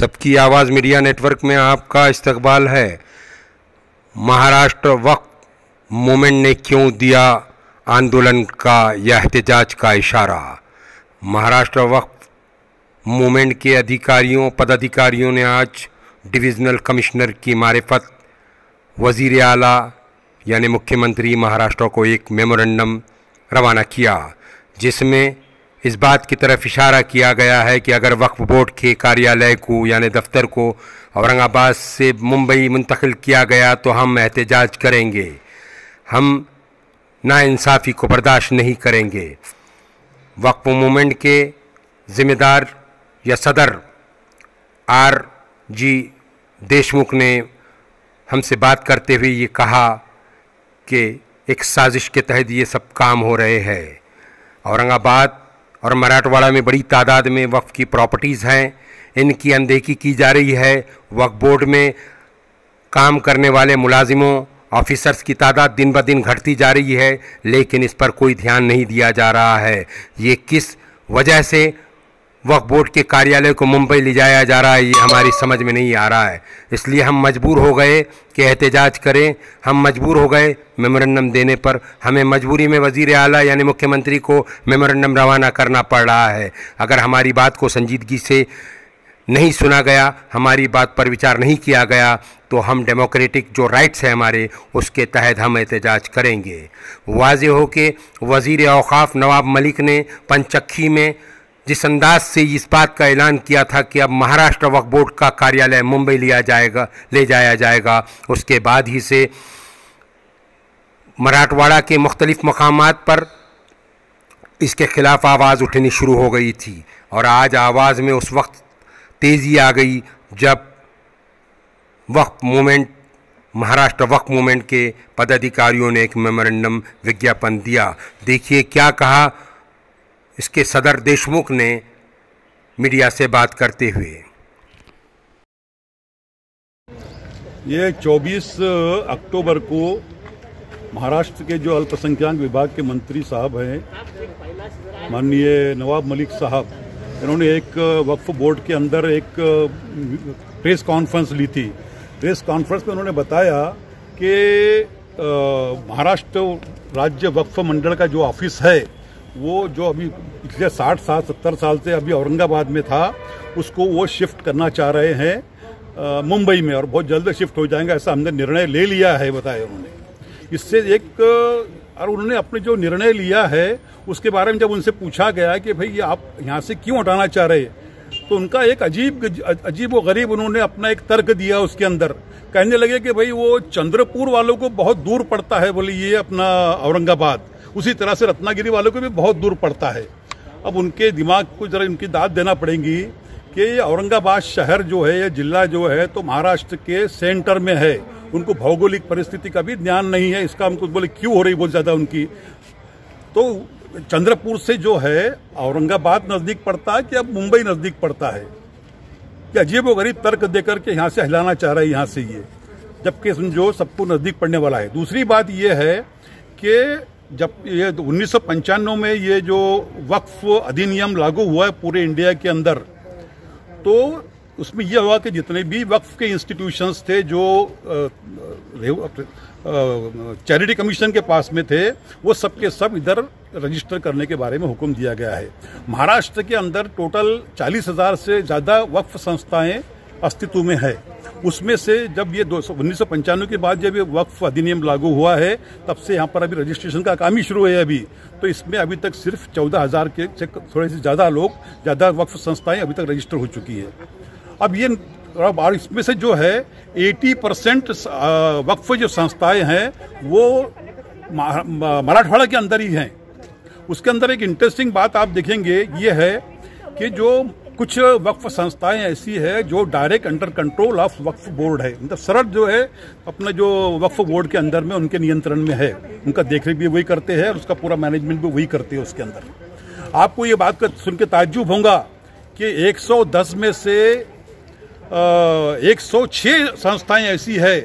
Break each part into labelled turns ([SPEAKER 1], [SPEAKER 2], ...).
[SPEAKER 1] सबकी आवाज़ media network में आपका इस्तकबाल है। महाराष्ट्र वक्फ मूवमेंट ने क्यों दिया आंदोलन का या एहतजाज का इशारा। महाराष्ट्र वक्फ मूवमेंट के पदाधिकारियों ने आज डिविजनल कमिश्नर की मारिफत वज़ीर आला यानी मुख्यमंत्री महाराष्ट्र को एक मेमोरेंडम रवाना किया, जिसमें इस बात की तरफ इशारा किया गया है कि अगर वक्फ बोर्ड के कार्यालय को यानी दफ्तर को औरंगाबाद से मुंबई मुंतकिल किया गया तो हम एहतजाज करेंगे, हम नाइंसाफ़ी को बर्दाश्त नहीं करेंगे। वक्फ मूवमेंट के ज़िम्मेदार या सदर R.G. देशमुख ने हमसे बात करते हुए ये कहा कि एक साजिश के तहत ये सब काम हो रहे हैं। औरंगाबाद और मराठवाड़ा में बड़ी तादाद में वक्फ की प्रॉपर्टीज़ हैं, इनकी अनदेखी की जा रही है। वक्फ बोर्ड में काम करने वाले मुलाजिमों ऑफिसर्स की तादाद दिन ब दिन घटती जा रही है, लेकिन इस पर कोई ध्यान नहीं दिया जा रहा है। ये किस वजह से वक्फ बोर्ड के कार्यालय को मुंबई ले जाया जा रहा है, ये हमारी समझ में नहीं आ रहा है। इसलिए हम मजबूर हो गए कि एहतजाज करें। हम मजबूर हो गए मेमोरेंडम देने पर। हमें मजबूरी में वज़ीर आला यानी मुख्यमंत्री को मेमोरेंडम रवाना करना पड़ रहा है। अगर हमारी बात को संजीदगी से नहीं सुना गया, हमारी बात पर विचार नहीं किया गया, तो हम डेमोक्रेटिक जो राइट्स हैं हमारे, उसके तहत हम एहतजाज करेंगे। वाज़ेह हो कि वज़ीर औक़ाफ़ नवाब मलिक ने पंचक्खी में जिस अंदाज से इस बात का ऐलान किया था कि अब महाराष्ट्र वक्फ बोर्ड का कार्यालय मुंबई ले जाया जाएगा, उसके बाद ही से मराठवाड़ा के मुख्तलिफ मकामात पर इसके ख़िलाफ़ आवाज़ उठनी शुरू हो गई थी। और आज आवाज़ में उस वक्त तेज़ी आ गई जब महाराष्ट्र वक्फ मूवमेंट के पदाधिकारियों ने एक मेमोरेंडम विज्ञापन दिया। देखिए क्या कहा इसके सदर देशमुख ने मीडिया से बात करते हुए।
[SPEAKER 2] ये 24 अक्टूबर को महाराष्ट्र के जो अल्पसंख्यक विभाग के मंत्री साहब हैं, माननीय नवाब मलिक साहब, इन्होंने एक वक्फ बोर्ड के अंदर एक प्रेस कॉन्फ्रेंस ली थी। प्रेस कॉन्फ्रेंस में उन्होंने बताया कि महाराष्ट्र राज्य वक्फ मंडल का जो ऑफिस है, वो जो अभी पिछले 60-70 साल से अभी औरंगाबाद में था, उसको वो शिफ्ट करना चाह रहे हैं मुंबई में, और बहुत जल्द शिफ्ट हो जाएंगे, ऐसा हमने निर्णय ले लिया है, बताया उन्होंने। इससे और उन्होंने अपने जो निर्णय लिया है उसके बारे में जब उनसे पूछा गया कि भाई आप यहाँ से क्यों हटाना चाह रहे हैं, तो उनका एक अजीब व गरीब उन्होंने अपना एक तर्क दिया। उसके अंदर कहने लगे कि भाई वो चंद्रपुर वालों को बहुत दूर पड़ता है, बोले ये अपना औरंगाबाद, उसी तरह से रत्नागिरी वालों को भी बहुत दूर पड़ता है। अब उनके दिमाग को जरा उनकी दाद देना पड़ेगी कि ये औरंगाबाद शहर जो है, ये जिला जो है, तो महाराष्ट्र के सेंटर में है। उनको भौगोलिक परिस्थिति का भी ज्ञान नहीं है। इसका हमको बोले क्यों हो रही बहुत ज़्यादा उनकी। तो चंद्रपुर से जो है औरंगाबाद नज़दीक पड़ता है कि अब मुंबई नज़दीक पड़ता है, कि अजीब व गरीब तर्क देकर के यहाँ से हिलाना चाह रहे हैं यहाँ से ये, जबकि जो सबको नज़दीक पड़ने वाला है। दूसरी बात ये है कि जब ये 1995 में ये जो वक्फ अधिनियम लागू हुआ है पूरे इंडिया के अंदर, तो उसमें यह हुआ कि जितने भी वक्फ के इंस्टीट्यूशंस थे जो चैरिटी कमीशन के पास में थे, वो सब के सब इधर रजिस्टर करने के बारे में हुक्म दिया गया है। महाराष्ट्र के अंदर टोटल 40,000 से ज़्यादा वक्फ संस्थाएं अस्तित्व में है। उसमें से जब ये 1995 के बाद जब ये वक्फ अधिनियम लागू हुआ है, तब से यहाँ पर अभी रजिस्ट्रेशन का काम ही शुरू है अभी। तो इसमें अभी तक सिर्फ 14,000 के से थोड़े से ज़्यादा वक्फ संस्थाएं अभी तक रजिस्टर हो चुकी है। अब ये और इसमें से जो है 80% वक्फ जो संस्थाएं हैं वो मराठवाड़ा के अंदर ही हैं। उसके अंदर एक इंटरेस्टिंग बात आप देखेंगे ये है कि जो कुछ वक्फ संस्थाएं ऐसी है जो direct under control of Waqf board है, मतलब सरद जो है अपना जो वक्फ बोर्ड के अंदर में उनके नियंत्रण में है, उनका देखरेख भी वही करते हैं और उसका पूरा मैनेजमेंट भी वही करते हैं। उसके अंदर आपको ये बात सुन के ताज्जुब होगा कि 110 में से 106 संस्थाएं ऐसी है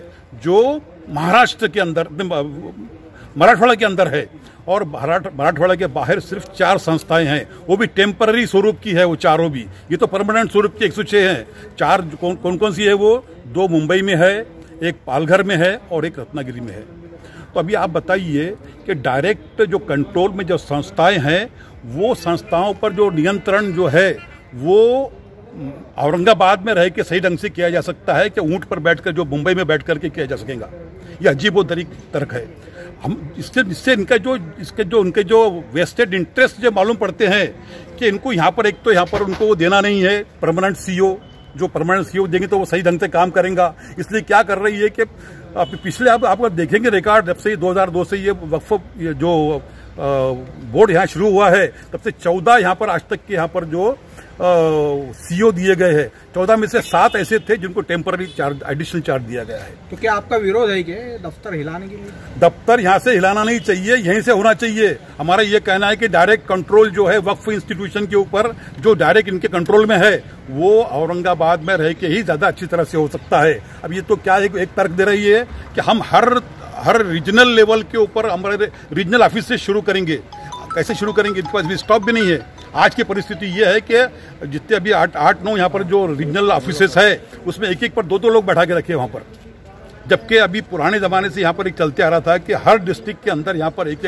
[SPEAKER 2] जो महाराष्ट्र के अंदर मराठवाड़ा के अंदर है और मराठवाड़ा के बाहर सिर्फ 4 संस्थाएं हैं, वो भी टेम्पररी स्वरूप की है, वो चारों भी। ये तो परमानेंट स्वरूप की 106 हैं। 4 कौन कौन सी है वो? 2 मुंबई में है, एक पालघर में है और एक रत्नागिरी में है। तो अभी आप बताइए कि डायरेक्ट जो कंट्रोल में जो संस्थाएं हैं, वो संस्थाओं पर जो नियंत्रण जो है वो औरंगाबाद में रह के सही ढंग से किया जा सकता है कि ऊंट पर बैठकर जो मुंबई में बैठ करके किया जा सकेगा? यह अजीबोगरीब तर्क है। हम इससे उनके जो वेस्टेड इंटरेस्ट जो मालूम पड़ते हैं कि इनको यहाँ पर उनको वो देना नहीं है परमानेंट सीईओ। जो परमानेंट सीईओ देंगे तो वो सही ढंग से काम करेगा। इसलिए क्या कर रही है कि पिछले आप देखेंगे रिकॉर्ड, जब से 2002 से ये वक्फ जो बोर्ड यहाँ शुरू हुआ है, तब से 14 यहाँ पर आज तक के यहाँ पर जो सीईओ दिए गए हैं। 14 में से 7 ऐसे थे जिनको टेम्पररी चार्ज, एडिशनल चार्ज दिया गया है।
[SPEAKER 3] तो क्या आपका विरोध है कि दफ्तर हिलाने के लिए?
[SPEAKER 2] दफ्तर यहाँ से हिलाना नहीं चाहिए, यहीं से होना चाहिए। हमारा ये कहना है कि डायरेक्ट कंट्रोल जो है वक्फ इंस्टीट्यूशन के ऊपर, जो डायरेक्ट इनके कंट्रोल में है, वो औरंगाबाद में रह के ही ज्यादा अच्छी तरह से हो सकता है। अब ये तो क्या एक तर्क दे रही है कि हम हर रीजनल लेवल के ऊपर हमारे रीजनल ऑफिस से शुरू करेंगे। कैसे शुरू करेंगे? इनके पास भी स्टॉक भी नहीं है। आज की परिस्थिति ये है कि जितने अभी 8-9 यहाँ पर जो रीजनल ऑफिसेस है, उसमें एक पर 2 लोग बैठा के रखे वहाँ पर। जबकि अभी पुराने ज़माने से यहाँ पर एक चलते आ रहा था कि हर डिस्ट्रिक्ट के अंदर यहाँ पर एक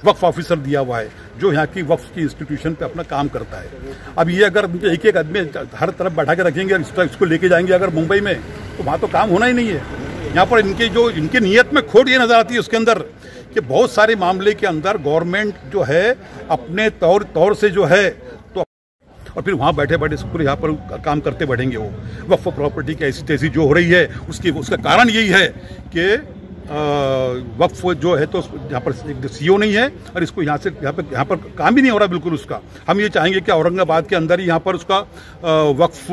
[SPEAKER 2] वक्फ ऑफिसर दिया हुआ है, जो यहाँ की वक्फ की इंस्टीट्यूशन पे अपना काम करता है। अब ये अगर एक आदमी हर तरफ बैठा के रखेंगे, इसको लेके जाएंगे अगर मुंबई में, तो वहाँ तो काम होना ही नहीं है। यहाँ पर इनके नीयत में खोट ये नजर आती है उसके अंदर कि बहुत सारे मामले के अंदर गवर्नमेंट जो है अपने तौर से जो है तो, और फिर वहाँ बैठे पूरे यहाँ पर काम करते बैठेंगे। वो वक्फ प्रॉपर्टी की ऐसी तैसी जो हो रही है, उसका कारण यही है कि वक्फ जो है तो यहाँ पर एक सीईओ नहीं है और इसको यहाँ पर काम भी नहीं हो रहा बिल्कुल उसका। हम ये चाहेंगे कि औरंगाबाद के अंदर ही यहाँ पर उसका वक्फ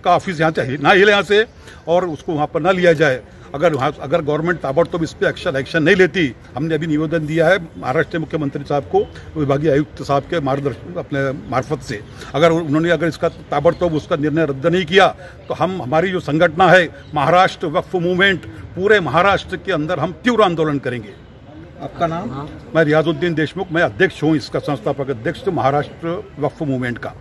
[SPEAKER 2] का ऑफिस यहाँ चाहिए ना हिले यहाँ से, और उसको वहाँ पर ना लिया जाए। अगर गवर्नमेंट ताबड़तोब इस पर एक्शन नहीं लेती, हमने अभी निवेदन दिया है महाराष्ट्र के मुख्यमंत्री साहब को, विभागीय आयुक्त साहब के मार्गदर्शन अपने मार्फत से, अगर इसका ताबड़तोब उसका निर्णय रद्द नहीं किया तो हमारी जो संगठन है महाराष्ट्र वक्फ मूवमेंट, पूरे महाराष्ट्र के अंदर हम तीव्र आंदोलन करेंगे।
[SPEAKER 3] आपका नाम?
[SPEAKER 2] मैं रियाजुद्दीन देशमुख, मैं अध्यक्ष हूँ इसका, संस्थापक अध्यक्ष महाराष्ट्र वक्फ मूवमेंट का।